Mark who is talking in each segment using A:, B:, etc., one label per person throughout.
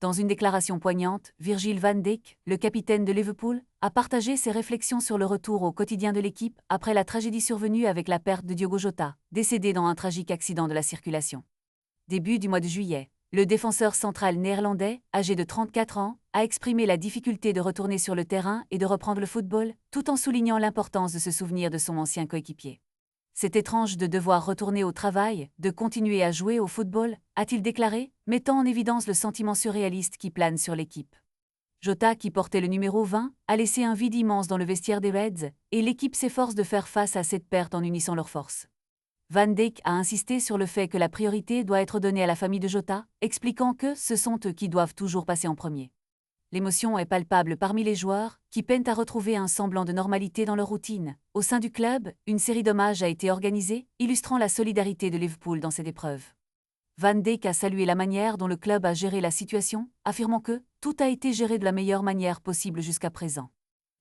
A: Dans une déclaration poignante, Virgil van Dijk, le capitaine de Liverpool, a partagé ses réflexions sur le retour au quotidien de l'équipe après la tragédie survenue avec la perte de Diogo Jota, décédé dans un tragique accident de la circulation. Début du mois de juillet, le défenseur central néerlandais, âgé de 34 ans, a exprimé la difficulté de retourner sur le terrain et de reprendre le football, tout en soulignant l'importance de se souvenir de son ancien coéquipier. C'est étrange de devoir retourner au travail, de continuer à jouer au football, a-t-il déclaré, mettant en évidence le sentiment surréaliste qui plane sur l'équipe. Jota, qui portait le numéro 20, a laissé un vide immense dans le vestiaire des Reds, et l'équipe s'efforce de faire face à cette perte en unissant leurs forces. Van Dijk a insisté sur le fait que la priorité doit être donnée à la famille de Jota, expliquant que ce sont eux qui doivent toujours passer en premier. L'émotion est palpable parmi les joueurs, qui peinent à retrouver un semblant de normalité dans leur routine. Au sein du club, une série d'hommages a été organisée, illustrant la solidarité de Liverpool dans cette épreuve. Van Dijk a salué la manière dont le club a géré la situation, affirmant que « tout a été géré de la meilleure manière possible jusqu'à présent ».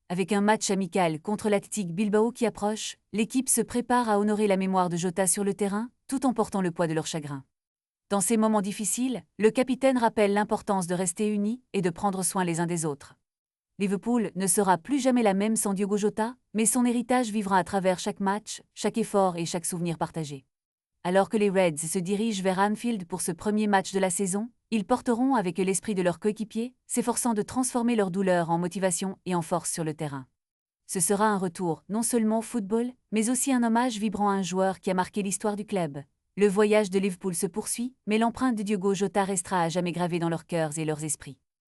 A: Avec un match amical contre l'Athletic Bilbao qui approche, l'équipe se prépare à honorer la mémoire de Jota sur le terrain, tout en portant le poids de leur chagrin. Dans ces moments difficiles, le capitaine rappelle l'importance de rester unis et de prendre soin les uns des autres. Liverpool ne sera plus jamais la même sans Diogo Jota, mais son héritage vivra à travers chaque match, chaque effort et chaque souvenir partagé. Alors que les Reds se dirigent vers Anfield pour ce premier match de la saison, ils porteront avec eux l'esprit de leur coéquipier, s'efforçant de transformer leur douleur en motivation et en force sur le terrain. Ce sera un retour, non seulement au football, mais aussi un hommage vibrant à un joueur qui a marqué l'histoire du club. Le voyage de Liverpool se poursuit, mais l'empreinte de Diogo Jota restera à jamais gravée dans leurs cœurs et leurs esprits.